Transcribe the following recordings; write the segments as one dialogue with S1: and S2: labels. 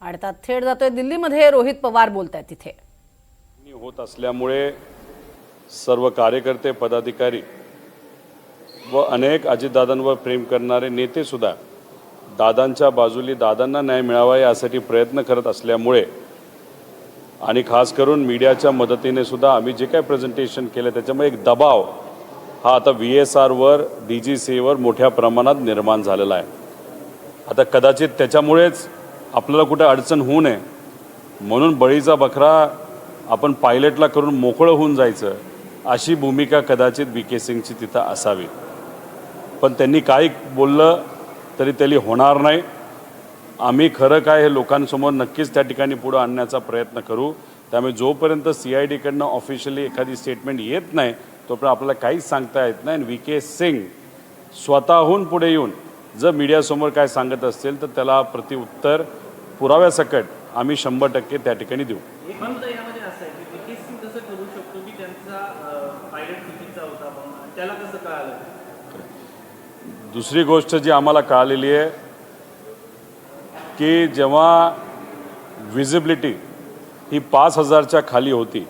S1: आणि आता थेट जातोय दिल्लीमध्ये, रोहित पवार बोलतायत तिथे.
S2: होत असल्यामुळे सर्व कार्यकर्ते, पदाधिकारी व अनेक अजितदादांवर प्रेम करणारे नेते सुद्धा दादांच्या बाजूली, दादांना न्याय मिळावा यासाठी प्रयत्न करत असल्यामुळे आणि खास करून मीडियाच्या मदतीने सुद्धा आम्ही जे काही प्रेझेंटेशन केलं त्याच्यामुळे एक दबाव हा आता VSRवर, DGCAवर मोठ्या प्रमाणात निर्माण झालेला आहे. आता कदाचित त्याच्यामुळेच आपल्याला कुठे अडचण होऊ नये म्हणून बळीचा बकरा आपण पायलटला करून मोकळं होऊन जायचं अशी भूमिका कदाचित VK सिंगची तिथं असावी. पण त्यांनी काही बोललं तरी त्याला होणार नाही. आम्ही खरं काय हे लोकांसमोर नक्कीच त्या ठिकाणी पुढं आणण्याचा प्रयत्न करू. त्यामुळे जोपर्यंत CIDकडनं ऑफिशियली एखादी स्टेटमेंट येत नाही तोपर्यंत आपल्याला काहीच सांगता येत नाही. आणि VK सिंग स्वतःहून पुढे येऊन जर मीडियासमोर काय सांगत असतील तर त्याला प्रतिउत्तर पुराव्यासकट आम्ही 100% त्या ठिकाणी देऊ.
S3: यामध्ये असं आहे की VK सिंग कसं करू शकतो की त्यांचा पायलट चुकीचा होता म्हणून त्याला कसं कळालं?
S2: दुसरी गोष्ट जी आम्हाला कळालेली आहे की जेव्हा विजिबिलिटी ही 5000च्या खाली होती,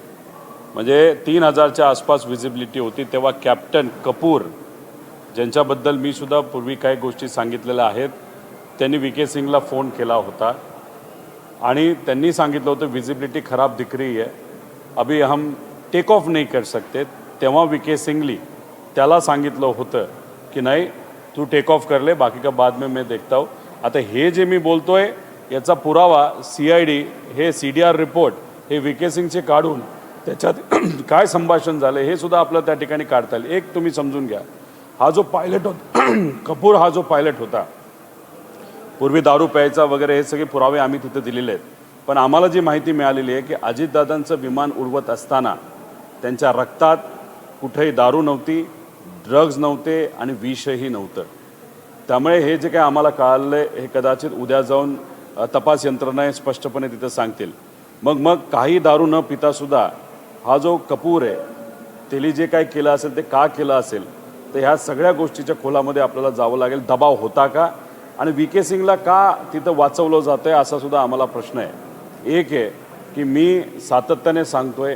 S2: म्हणजे 3000च्या आसपास विजिबिलिटी होती, तेव्हा कॅप्टन कपूर ज्यांच्याबद्दल मी सुद्धा पूर्वी काही गोष्टी सांगितलेल्या आहेत, त्यांनी VK सिंगला फोन केला होता आणि त्यांनी सांगितलं होतं विजिबिलिटी खराब दिख रही है, अभी हम टेक ऑफ नहीं कर सकते. तेव्हा VK सिंगली त्याला सांगितलं होतं की नाही तू टेक ऑफ कर ले, बाकी का बाद में मैं देखता हूँ. आता हे जे मी बोलतोय याचा पुरावा CID हे CDR रिपोर्ट हे VK सिंगचे काढून त्याच्यात काय संभाषण झालं हे सुद्धा आपल्याला त्या ठिकाणी काढता येईल. एक तुम्ही समजून घ्या, हा जो पायलट होता कपूर, हा जो पायलट होता पूर्वी दारू प्यायचा वगैरे हे सगळे पुरावे आम्ही तिथे दिलेले आहेत. पण आम्हाला जी माहिती मिळालेली आहे की अजितदादांचं विमान उडवत असताना त्यांच्या रक्तात कुठेही दारू नव्हती, ड्रग्ज नव्हते आणि विषही नव्हतं. त्यामुळे हे जे काय आम्हाला कळालं हे कदाचित उद्या जाऊन तपास यंत्रणा स्पष्टपणे तिथं सांगतील. मग काही दारू न पितासुद्धा हा जो कपूर आहे त्याने जे काय केलं असेल ते का केलं असेल तर ह्या सगळ्या गोष्टीच्या खोलामध्ये आपल्याला जावं लागेल. दबाव होता का आणि VK सिंगला का तिथं वाचवलं जातं आहे असा सुद्धा आम्हाला प्रश्न आहे. एक आहे की मी सातत्याने सांगतोय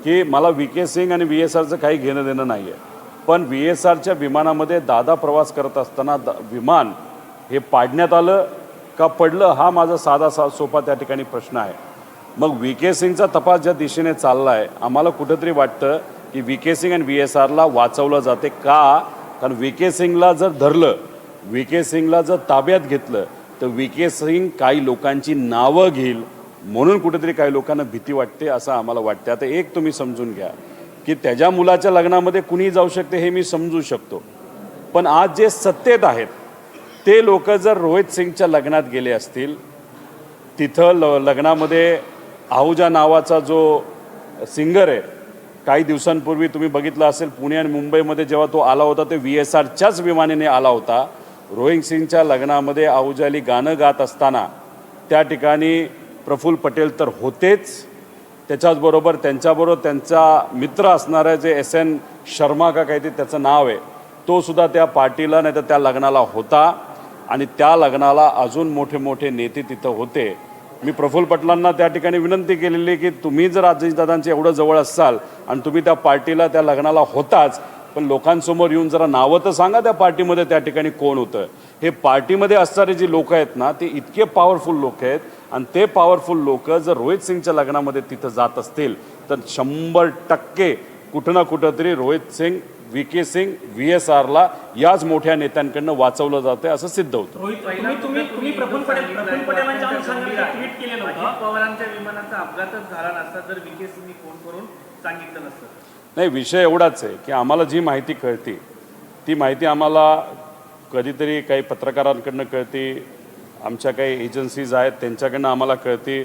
S2: की मला VK सिंग आणि VSRचं काही घेणं देणं नाही आहे, पण VSRच्या विमानामध्ये दादा प्रवास करत असताना विमान हे पाडण्यात आलं का पडलं हा माझा साधा सोपा त्या ठिकाणी प्रश्न आहे. मग VK सिंगचा तपास ज्या दिशेने चालला आहे आम्हाला कुठंतरी वाटतं की VK सिंग आणि VSRला वाचवलं जाते का? कारण VK सिंगला जर धरलं, VK सिंगला जर ताब्यात घेतलं तर VK सिंग काही लोकांची नावं घेईल म्हणून कुठेतरी काही लोकांना भीती वाटते असं आम्हाला वाटतं. आता एक तुम्ही समजून घ्या की त्याच्या मुलाच्या लग्नामध्ये कुणी जाऊ शकते हे मी समजू शकतो, पण आज जे सत्तेत आहेत ते लोक जर रोहित सिंगच्या लग्नात गेले असतील, तिथं लग्नामध्ये आहूजा नावाचा जो सिंगर आहे काही दिवसांपूर्वी तुम्ही बघितलं असेल पुणे आणि मुंबईमध्ये जेव्हा तो आला होता ते VSRच्याच विमानाने आला होता. रोहित सिंगच्या लग्नामध्ये आहूजाली गाणं गात असताना त्या ठिकाणी प्रफुल्ल पटेल तर होतेच, त्याच्याचबरोबर त्यांच्याबरोबर त्यांचा मित्र असणारा जे SN शर्मा का काहीतरी त्याचं नाव आहे तो सुद्धा त्या पार्टीला नाही तर त्या लग्नाला होता. आणि त्या लग्नाला अजून मोठे मोठे नेते तिथं होते. मी प्रफुल्ल पटेलांना त्या ठिकाणी विनंती केलेली की तुम्ही जर अजितदादांच्या एवढं जवळ असाल आणि तुम्ही त्या पार्टीला त्या लग्नाला होताच, पण लोकांसमोर येऊन जरा नावं तर सांगा त्या पार्टीमध्ये त्या ठिकाणी कोण होतं. हे पार्टीमध्ये असणारे जी लोक आहेत ना ते इतके पॉवरफुल लोक आहेत आणि ते पॉवरफुल लोक जर रोहित सिंगच्या लग्नामध्ये तिथं जात असतील तर 100% कुठं ना कुठं तरी रोहित सिंग, VK सिंग, VSRला याच मोठ्या नेत्यांकडनं वाचवलं जातं असं सिद्ध होतं.
S3: तुम्ही प्रफुल्ल पटेलांच्या अनुषंगाने ट्विट केलेलं होतं, पवारांच्या विमानाचा अपघातच झाला नसता जर VK सिंगनी फोन करून सांगितलं नसतं.
S2: नाही, विषय एवढाच आहे की आम्हाला जी माहिती कळते ती माहिती आम्हाला कधीतरी काही पत्रकारांकडनं कळते, आमच्या काही एजन्सीज आहेत त्यांच्याकडनं आम्हाला कळते,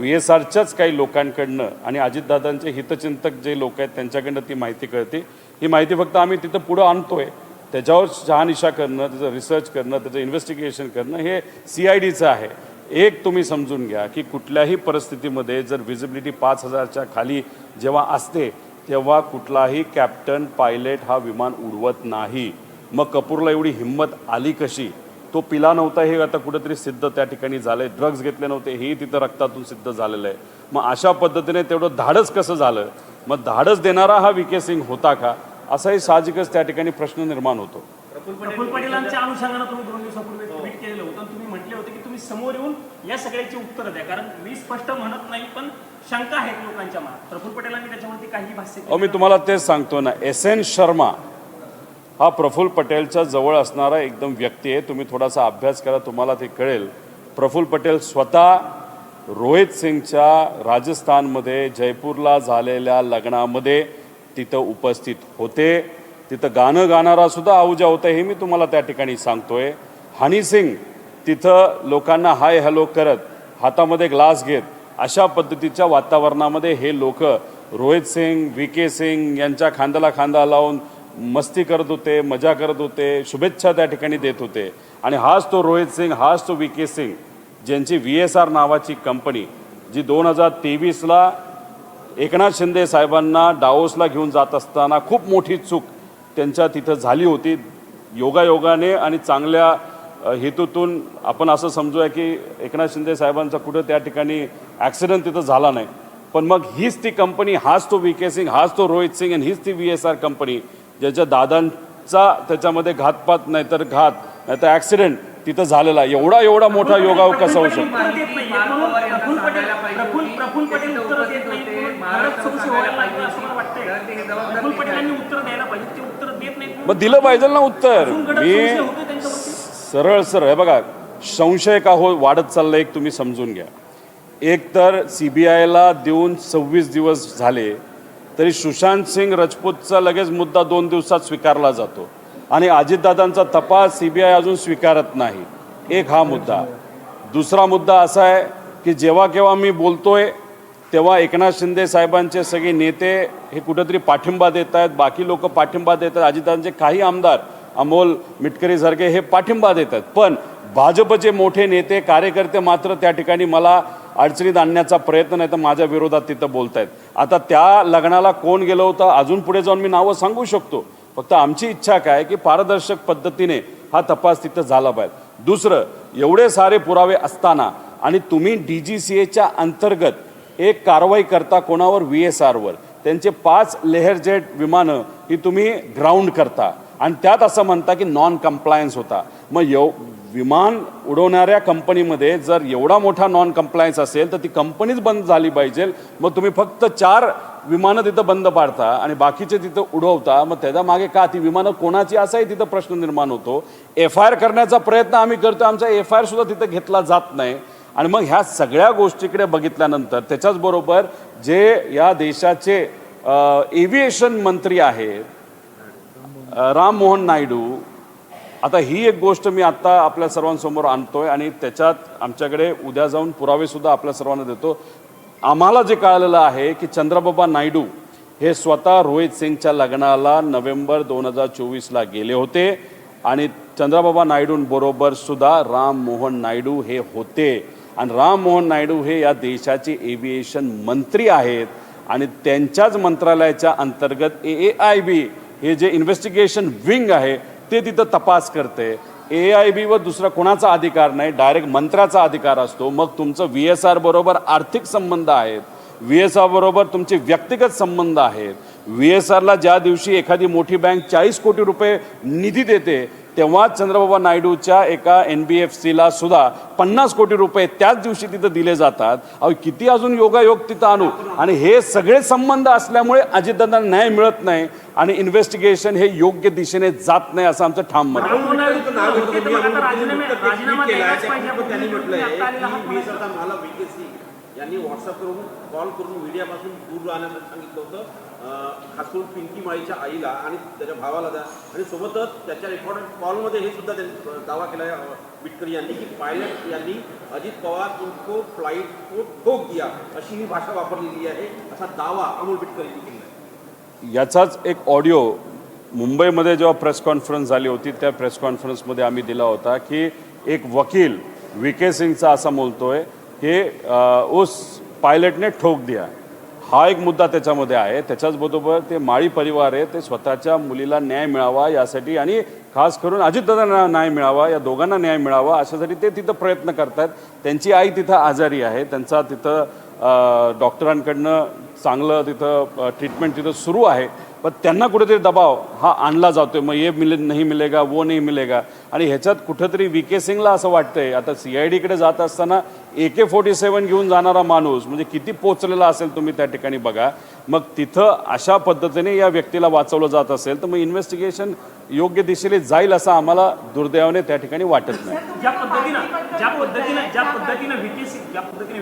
S2: VSRच्याच काही लोकांकडनं आणि अजितदादांचे हितचिंतक जे लोक आहेत त्यांच्याकडनं ती माहिती कळते. ही माहिती फक्त आम्ही तिथं पुढं आणतोय, त्याच्यावर शहानिशा करणं, त्याचं रिसर्च करणं, त्याचं इन्व्हेस्टिगेशन करणं हे CIDचं आहे. एक तुम्ही समजून घ्या की कुठल्याही परिस्थितीमध्ये जर विजिबिलिटी 5000च्या खाली जेव्हा असते तेव्हा कुठलाही कॅप्टन, पायलट हा विमान उडवत नाही. मग कपूरला एवढी हिंमत आली कशी? तो पिला नव्हता हे आता कुठेतरी सिद्ध त्या ठिकाणी झालंय, ड्रग्ज घेतले नव्हते हेही तिथं रक्तातून सिद्ध झालेलं आहे. मग अशा पद्धतीने तेवढं धाडस कसं झालं, मग धाडस देणारा हा व्ही के सिंग होता का, असाही साहजिकच त्या ठिकाणी प्रश्न निर्माण होतो.
S3: प्रफुल्ल पटेलांच्या अनुषंगाने तुम्ही 2 दिवसापूर्वी ट्विट केलेलं होतं आणि तुम्ही म्हटले होते की तुम्ही समोर येऊन या सगळ्याची उत्तरं द्या, कारण मी स्पष्ट म्हणत नाही पण शंका आहेत लोकांच्या मनात. प्रफुल्ल पटेलांनी त्याच्यावरती काही भाष्य केलं
S2: मी तुम्हाला तेच सांगतो ना, एस.एन. शर्मा हा प्रफुल्ल पटेलच्या जवळ असणारा एकदम व्यक्ती आहे. तुम्ही थोडासा अभ्यास करा, तुम्हाला ते कळेल. प्रफुल्ल पटेल स्वतः रोहित सिंगच्या राजस्थानमध्ये जयपूरला झालेल्या लग्नामध्ये तिथं उपस्थित होते. तिथं गाणं गाणारा सुद्धा आहुजा होता हे मी तुम्हाला त्या ठिकाणी सांगतोय. हनी सिंग तिथं लोकांना हाय हॅलो करत हातामध्ये ग्लास घेत अशा पद्धतीच्या वातावरणामध्ये हे लोक रोहित सिंग, व्ही के सिंग यांच्या खांद्याला खांदा लावून मस्ती करत होते, मजा करत होते, शुभेच्छा त्या ठिकाणी देत होते. आणि हाच तो रोहित सिंग, हाच तो व्ही के सिंग ज्यांची VSR नावाची कंपनी जी 2023ला एकनाथ शिंदे साहेबांना डाओसला घेऊन जात असताना खूप मोठी चूक त्यांच्या तिथं झाली होती. योगायोगाने आणि चांगल्या हेतूतून आपण असं समजूया की एकनाथ शिंदे साहेबांचा कुठं त्या ठिकाणी ॲक्सिडेंट तिथं झाला नाही. पण मग हीच ती कंपनी, हाच तो व्ही के सिंग, हाच तो रोहित सिंग आणि हीच ती VSR कंपनी ज्याच्या दादांचा त्याच्यामध्ये घातपात नाहीतर घात नाहीतर ॲक्सिडेंट तिथं झालेला. एवढा मोठा योगायोग कसा होऊ शकतो.
S3: प्रफुल्ल पटेल उत्तर देत नाही, भारत चौकशी व्हायला लागली असं मला वाटतंय. प्रफुल्ल पटेलांनी उत्तर द्यायला पाहिजे, ते उत्तर देत नाहीत.
S2: मग दिलं पाहिजे ना उत्तर. मी सरळ हे बघा, संशय का हो वाढत चाललं एक तुम्ही समजून घ्या. एक तर CBIला देऊन 26 दिवस झाले तरी सुशांत सिंग राजपूतचा लगेच मुद्दा 2 दिवसात स्वीकारला जातो आणि अजितदादांचा तपास CBI अजून स्वीकारत नाही. एक हा मुद्दा. दुसरा मुद्दा असा आहे की जेव्हा केव्हा मी बोलतोय तेव्हा एकनाथ शिंदे साहेबांचे सगळे नेते हे कुठेतरी पाठिंबा देत आहेत, बाकी लोक पाठिंबा देत आहेत, अजितदादांचे काही आमदार अमोल मिटकरीसारखे हे पाठिंबा देतात. पण भाजपचे मोठे नेते कार्यकर्ते मात्र त्या ठिकाणी मला अडचणीत आणण्याचा प्रयत्न नाही तर माझ्या विरोधात तिथं बोलत आहेत. आता त्या लग्नाला कोण गेलं होतं अजून पुढे जाऊन मी नावं सांगू शकतो. फक्त आमची इच्छा काय की पारदर्शक पद्धतीने हा तपास तिथं झाला पाहिजे. दुसरं, एवढे सारे पुरावे असताना आणि तुम्ही DGCAच्या अंतर्गत एक कारवाई करता कोणावर, VSRवर. त्यांचे 5 लेहर जेट विमानं ही तुम्ही ग्राउंड करता आणि त्यात असं म्हणता की नॉन कम्प्लायन्स होता. मग विमान उडवणाऱ्या कंपनीमध्ये जर एवढा मोठा नॉन कम्प्लायन्स असेल तर ती कंपनीच बंद झाली पाहिजे. मग तुम्ही फक्त 4 विमानं तिथं बंद पाडता आणि बाकीचे तिथं उडवता. मग त्याच्या मागे का ती विमानं कोणाची असाही तिथं प्रश्न निर्माण होतो. FIR करण्याचा प्रयत्न आम्ही करतो, आमचा FIR सुद्धा तिथं घेतला जात नाही. आणि मग ह्या सगळ्या गोष्टीकडे बघितल्यानंतर त्याच्याचबरोबर जे या देशाचे एव्हिएशन मंत्री आहेत राम मोहन नायडू, आता ही एक गोष्ट मी आत्ता आपल्या सर्वांसमोर आणतोय आणि त्याच्यात आमच्याकडे उद्या जाऊन पुरावेसुद्धा आपल्या सर्वांना देतो. आम्हाला जे कळलेलं आहे की चंद्रबाबा नायडू हे स्वतः रोहित सिंगच्या लग्नाला नोव्हेंबर 2024ला गेले होते आणि चंद्रबाबा नायडूंबरोबर सुद्धा राम मोहन नायडू हे होते. आणि राम मोहन नायडू हे या देशाचे एव्हिएशन मंत्री आहेत आणि त्यांच्याच मंत्रालयाच्या अंतर्गत AIB हे जे इन्व्हेस्टिगेशन विंग आहे ते तिथं तपास करते. AIB वर दुसरा कोणाचा अधिकार नाही, डायरेक्ट मंत्र्याचा अधिकार असतो. मग तुमचं VSR बरोबर आर्थिक संबंध आहेत, VSR बरोबर तुमचे व्यक्तिगत संबंध आहेत. VSRला ज्या दिवशी एखादी मोठी बँक 40 कोटी रुपये निधी देते तेव्हा चंद्रबाबा नायडूच्या एका NBFCला सुद्धा 50 कोटी रुपये त्याच दिवशी तिथं दिले जातात. किती अजून योगायोग तिथं आणू. आणि हे सगळे संबंध असल्यामुळे अजितदादांना न्याय मिळत नाही आणि इन्व्हेस्टिगेशन हे योग्य दिशेने जात नाही असं आमचं ठाम मत आहे.
S4: यांनी व्हॉट्सअप करून कॉल करून मीडियापासून दूर राहण्याचं सांगितलं होतं, खास करून पिंकी माळीच्या आईला आणि त्याच्या भावाला द्या. आणि सोबतच त्याच्या रेकॉर्डेड कॉलमध्ये हे सुद्धा त्यांनी दावा केला मिटकरी यांनी की पायलट यांनी अजित पवार इनको फ्लाईट को ठोक दिया अशी ही भाषा वापरलेली आहे असा दावा अमोल मिटकरींनी केला आहे.
S2: याचाच एक ऑडिओ मुंबईमध्ये जेव्हा प्रेस कॉन्फरन्स झाली होती त्या प्रेस कॉन्फरन्समध्ये आम्ही दिला होता की एक वकील व्ही के सिंगचा असा बोलतोय कि उस पायलट ने ठोक दिया. हा एक मुद्दा त्याच्यामध्ये आहे. त्याच्याचबरोबर ते माळी परिवार आहे, ते स्वतःच्या मुलीला न्याय मिळावा यासाठी आणि खास करून अजितदादांना न्याय मिळावा, या दोघांना न्याय मिळावा अशासाठी ते तिथं प्रयत्न करतात. त्यांची आई तिथं आजारी आहे, त्यांचा तिथं डॉक्टरांकडनं चांगलं तिथं ट्रीटमेंट तिथं सुरू आहे, पण त्यांना कुठेतरी दबाव हा आणला जातोय. मग ये नाही मिलेगा, वो नाही मिलेगा. आणि ह्याच्यात कुठंतरी VK सिंगला असं वाटतंय, आता CIDकडे जात असताना AK-47 घेऊन जाणारा माणूस म्हणजे किती पोचलेला असेल तुम्ही त्या ठिकाणी बघा. मग तिथं अशा पद्धतीने या व्यक्तीला वाचवलं जात असेल तर मग इन्व्हेस्टिगेशन योग्य दिशेने जाईल असं आम्हाला दुर्दैवाने त्या ठिकाणी वाटत नाही.
S3: ज्या पद्धतीनं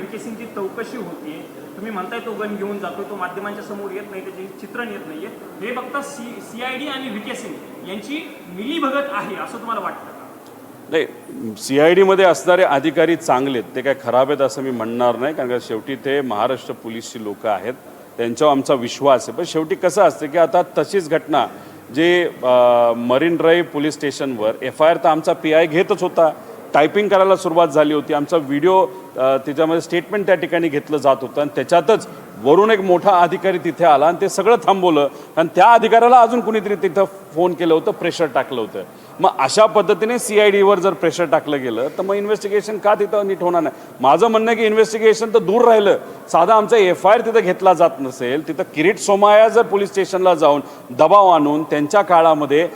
S3: VK सिंगची चौकशी होतीये, तुम्ही म्हणताय तो गन घेऊन जातोय, तो माध्यमांच्या समोर येत नाही, त्याचे चित्रण येत नाहीये, हे बघता CID आणि VK सिंग यांची मिलीभगत आहे असं तुम्हाला वाटतं का?
S2: नाही, CIDमध्ये असणारे अधिकारी चांगले आहेत, ते काय खराब आहेत असं मी म्हणणार नाही, कारण का शेवटी ते महाराष्ट्र पोलीसची लोक आहेत, त्यांच्यावर आमचा विश्वास आहे. पण शेवटी कसं असतं की आता तशीच घटना जे मरीन ड्राईव्ह पोलीस स्टेशनवर FIR तर आमचा PI घेतच होता, टायपिंग करायला सुरुवात झाली होती, आमचा व्हिडिओ त्याच्यामध्ये स्टेटमेंट त्या ठिकाणी घेतलं जात होतं आणि त्याच्यातच वरून एक मोठा अधिकारी तिथे आला आणि ते सगळं थांबवलं कारण त्या अधिकाऱ्याला अजून कुणीतरी तिथं फोन केलं होतं, प्रेशर टाकलं होतं. मग अशा पद्धतीने CIDवर जर प्रेशर टाकलं गेलं तर मग इन्व्हेस्टिगेशन का तिथं नीट होणार नाही. माझं म्हणणं आहे की इन्व्हेस्टिगेशन तर दूर राहिलं, साधा आमचा FIR तिथं घेतला जात नसेल, तिथं किरीट सोमय्या जर पोलीस स्टेशनला जाऊन दबाव आणून त्यांच्या काळामध्ये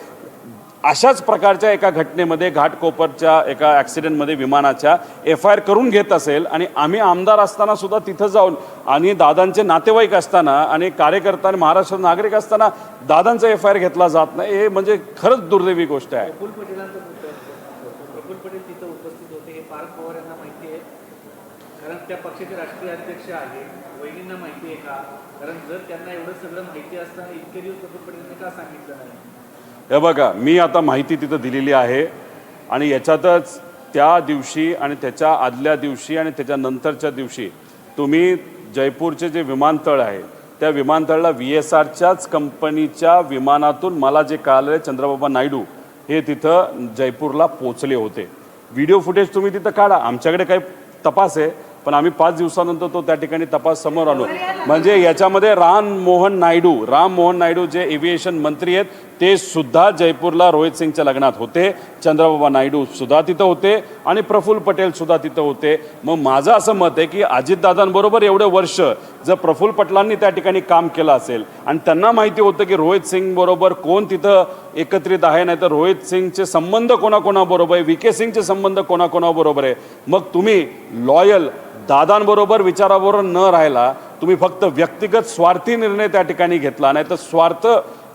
S2: अशाच प्रकारच्या एका घटनेमध्ये घाटकोपरच्या एका ॲक्सिडेंटमध्ये विमानाच्या FIR करून घेत असेल आणि आम्ही आमदार असताना सुद्धा तिथं जाऊन आणि दादांचे नातेवाईक असताना आणि कार्यकर्ता आणि महाराष्ट्र नागरिक असताना दादांचा FIR घेतला जात नाही, हे म्हणजे खरंच दुर्दैवी गोष्ट आहे.
S5: प्रफुल्ल पटेलांचा मुद्दा आहे. प्रफुल्ल पटेल तिथं उपस्थित होते, हे पार्थ पवार यांना माहिती आहे, कारण त्या पक्षाचे राष्ट्रीय अध्यक्ष आहे. वहिनींना माहिती आहे का? कारण जर त्यांना एवढं सगळं माहिती असताना इतके दिवस प्रफुल्ल पटेलांनी का सांगितलं नाही?
S2: हे बघा, मी आता माहिती तिथं दिलेली आहे आणि याच्यातच त्या दिवशी आणि त्याच्या आदल्या दिवशी आणि त्याच्यानंतरच्या दिवशी तुम्ही जयपूरचे जे विमानतळ आहे त्या विमानतळाला VSRच्याच कंपनीच्या विमानातून मला जे कळालं चंद्रबाबा नायडू हे तिथं जयपूरला पोचले होते. व्हिडिओ फुटेज तुम्ही तिथं काढा, आमच्याकडे काही तपास आहे पण आम्ही 5 दिवसानंतर तो त्या ठिकाणी तपास समोर आणू. म्हणजे याच्यामध्ये राम मोहन नायडू जे एव्हिएशन मंत्री आहेत ते सुद्धा जयपूरला रोहित सिंगच्या लग्नात होते, चंद्रबाबा नायडू सुद्धा तिथं होते आणि प्रफुल्ल पटेल सुद्धा तिथं होते. मग माझं असं मत आहे की अजितदादांबरोबर एवढे वर्ष जर प्रफुल्ल पटेलांनी त्या ठिकाणी काम केलं असेल आणि त्यांना माहिती होतं की रोहित सिंग बरोबर कोण तिथं एकत्रित आहे, नाही तर रोहित सिंगचे संबंध कोणाकोणाबरोबर आहे, VK सिंगचे संबंध कोणाकोणाबरोबर आहे, मग तुम्ही लॉयल दादांबरोबर विचाराबरोबर न राहिला, तुम्ही फक्त व्यक्तिगत स्वार्थी निर्णय त्या ठिकाणी घेतला, नाही तर स्वार्थ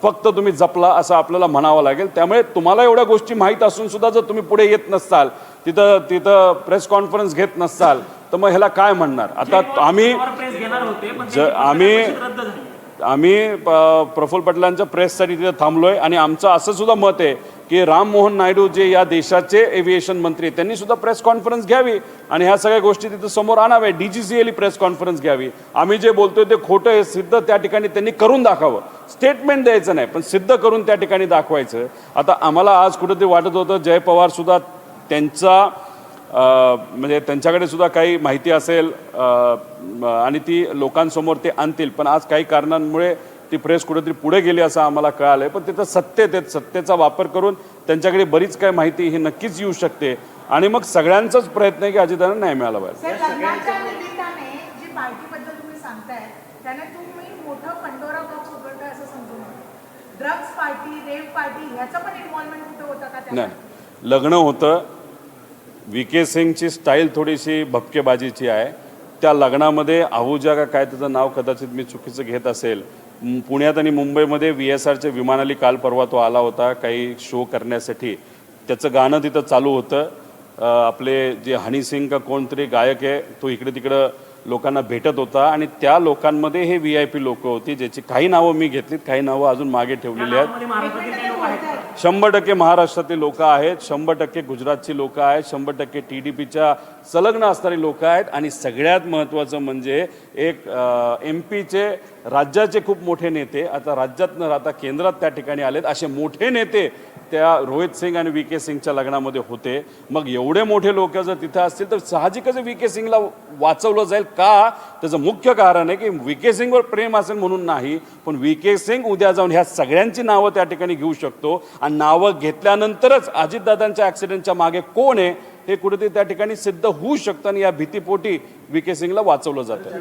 S2: फक्त तुम्ही जपला असं आपल्याला म्हणावं लागेल. त्यामुळे तुम्हाला एवढ्या गोष्टी माहीत असून सुद्धा जर तुम्ही पुढे येत नसाल, तिथं प्रेस कॉन्फरन्स घेत नसाल तर मग ह्याला काय म्हणणार. आता आम्ही प्रफुल्ल पटेलांच्या प्रेससाठी तिथे थांबलोय आणि आमचं असं सुद्धा मत आहे की राम मोहन नायडू जे या देशाचे एव्हिएशन मंत्री त्यांनी सुद्धा प्रेस कॉन्फरन्स घ्यावी आणि ह्या सगळ्या गोष्टी तिथं समोर आणाव्या. DGCL प्रेस कॉन्फरन्स घ्यावी. आम्ही जे बोलतोय ते खोटं आहे सिद्ध त्या ठिकाणी त्यांनी करून दाखवावं. स्टेटमेंट द्यायचं नाही पण सिद्ध करून त्या ठिकाणी दाखवायचं. आता आम्हाला आज कुठेतरी वाटत होतं जय पवार सुद्धा त्यांचा म्हणजे त्यांच्याकडे सुद्धा काही माहिती असेल आणि ती लोकांसमोर ते आणतील, पण आज काही कारणांमुळे ती प्रेस कुठेतरी पुढे गेली असं आम्हाला कळालं आहे. पण तिथं सत्तेचा वापर करून त्यांच्याकडे बरीच काही माहिती ही नक्कीच येऊ शकते आणि मग सगळ्यांचाच प्रयत्न आहे की अजितदादांना न्याय मिळाला पाहिजे.
S6: लग्नाच्या निमित्ताने जी पार्टीबद्दल तुम्ही सांगताय त्याने तुम्ही मोठं पंडोरा बॉक्स उघडताय असं समजू नये. ड्रग्स पार्टी, रेव पार्टी ह्याचं पण इन्व्हॉल्वमेंट कुठे होतं का?
S2: नाही, लग्न होतं. VK सिंगची स्टाईल थोडीशी भपकेबाजीची आहे. त्या लग्नामध्ये आहुजा का काय त्याचं नाव कदाचित मी चुकीचं घेत असेल, पुण्यात आणि मुंबईमध्ये VSRचे विमानाली काल परवा तो आला होता काही शो करण्यासाठी. त्याचं गाणं तिथं चालू होतं. आपले जे हनी सिंग का कोणतरी गायक आहे तो इकडे तिकडं लोकांना भेटत होता आणि त्या लोकांमध्ये हे VIP लोक होती ज्याची काही नावं मी घेतलीत, काही नावं अजून मागे ठेवलेली आहेत. 100% महाराष्ट्रातले लोक आहेत, 100% गुजरातची लोक आहेत, 100% TDPच्या संलग्न असणारी लोक आहेत. आणि सगळ्यात महत्त्वाचं म्हणजे एक MP चे राज्याचे खूप मोठे नेते आता राज्यात न राहता केंद्रात त्या ठिकाणी आलेत. असे मोठे नेते त्या रोहित सिंग आणि VK सिंगच्या लग्नामध्ये होते. मग एवढे मोठे लोक जर तिथे असतील तर साहजिकच VK सिंगला वाचवलं जाईल का? त्याचं मुख्य कारण आहे की VK सिंगवर प्रेम असेल म्हणून नाही, पण VK सिंग उद्या जाऊन ह्या सगळ्यांची नावं त्या ठिकाणी घेऊ शकतो. आणि नावं घेतल्यानंतरच अजितदादांच्या ॲक्सिडेंटच्या मागे कोण आहे हे कुठेतरी त्या ठिकाणी सिद्ध होऊ शकतं. आणि या भीतीपोटी VK सिंगला वाचवलं जातं.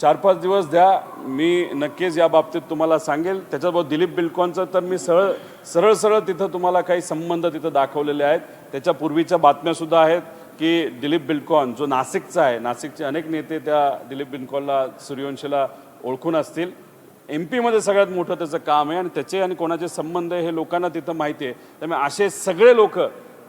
S2: 4-5 दिवस द्या, मी नक्कीच या बाबतीत तुम्हाला सांगेल. त्याच्याबरोबर दिलीप बिल्डकॉनचं तर मी सरळ तिथं तुम्हाला काही संबंध तिथं दाखवलेले आहेत. त्याच्या पूर्वीच्या बातम्यासुद्धा आहेत की दिलीप बिल्डकॉन जो नाशिकचा आहे, नाशिकचे अनेक नेते त्या दिलीप बिल्डकॉनला सूर्यवंशीला ओळखून असतील. MP मध्ये सगळ्यात मोठं त्याचं काम आहे आणि त्याचे आणि कोणाचे संबंध आहे हे लोकांना तिथं माहिती आहे. त्यामुळे असे सगळे लोक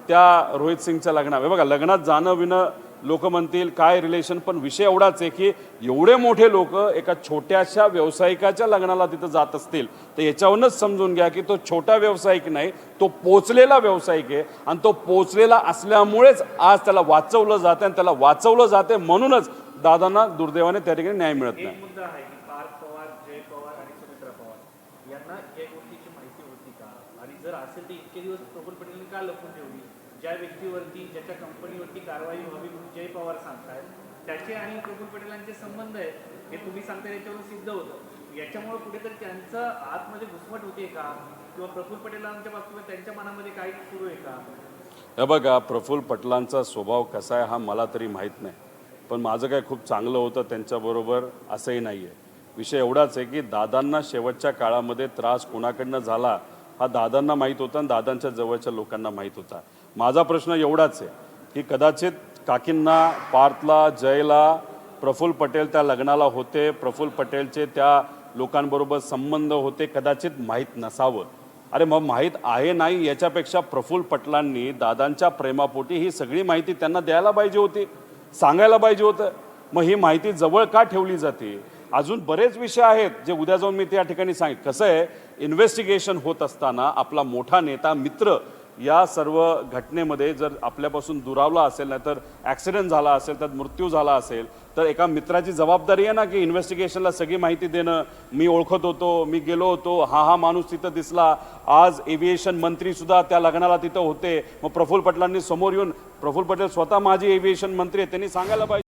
S2: त्या रोहित सिंगच्या लग्नात बघा, लग्नात जाणं विणं लोक म्हणतील काय रिलेशन, पण विषय एवढाच आहे की एवढे मोठे लोक एका छोट्याशा व्यावसायिकाच्या लग्नाला तिथं जात असतील तर याच्यावरूनच समजून घ्या की तो छोटा व्यावसायिक नाही, तो पोचलेला व्यावसायिक आहे. आणि तो पोचलेला असल्यामुळेच आज त्याला वाचवलं जातं. आणि त्याला वाचवलं जाते म्हणूनच दादांना दुर्दैवाने त्या ठिकाणी न्याय मिळत नाही.
S5: एक मुद्दा आहे की पार्थ पवार, जय पवार आणि सुमित्रा पवार यांना या गोष्टीची माहिती होती का? आणि जर असेल तर इतके दिवस प्रफुल्ल पटेलांनी का लपून ठेवली? ज्या व्यक्तीवरती, ज्याच्या कंपनीवरती कारवाई व्हावी म्हणून जय पवार सांगतायत, त्याचे आणि प्रफुल्ल पटेलांचे संबंध आहेत हे तुम्ही सांगता याच्यावरून सिद्ध होतं. याच्यामुळे कुठेतरी त्यांचं आतमध्ये घुसमट होते का? किंवा प्रफुल्ल पटेलांच्या बाबतीत त्यांच्या मनामध्ये काही सुरू आहे का?
S2: हे बघा, प्रफुल्ल पटेलांचा स्वभाव कसा आहे हा मला तरी माहीत नाही, पण माझं काय खूप चांगलं होतं त्यांच्याबरोबर असंही नाही आहे. विषय एवढाच आहे की दादांना शेवटच्या काळामध्ये त्रास कोणाकडनं झाला हा दादांना माहीत होता आणि दादांच्या जवळच्या लोकांना माहीत होता. माझा प्रश्न एवढाच आहे की कदाचित काकींना, पार्थला, जयला प्रफुल्ल पटेल त्या लग्नाला होते, प्रफुल्ल पटेलचे त्या लोकांबरोबर संबंध होते, कदाचित माहीत नसावं. अरे मग माहीत आहे नाही याच्यापेक्षा प्रफुल्ल पटेलांनी दादांच्या प्रेमापोटी ही सगळी माहिती त्यांना द्यायला पाहिजे होती, सांगायला पाहिजे होतं. मग ही माहिती जवळ का ठेवली जाते? अजून बरेच विषय आहेत जे उद्या जाऊन मी त्या ठिकाणी सांगेन. कसं आहे, इन्व्हेस्टिगेशन होत असताना आपला मोठा नेता, मित्र या सर्व घटनेमध्ये जर आपल्यापासून दुरावला असेल, नाहीतर ॲक्सिडेंट झाला असेल, त्यात मृत्यू झाला असेल, तर एका मित्राची जबाबदारी आहे ना की इन्व्हेस्टिगेशनला सगळी माहिती देणं. मी ओळखत होतो, मी गेलो होतो, हा माणूस तिथं दिसला, आज एव्हिएशन मंत्रीसुद्धा त्या लग्नाला तिथं होते. मग प्रफुल्ल पटेलांनी समोर येऊन, प्रफुल्ल पटेल स्वतः माझे एव्हिएशन मंत्री आहेत, त्यांनी सांगायला पाहिजे.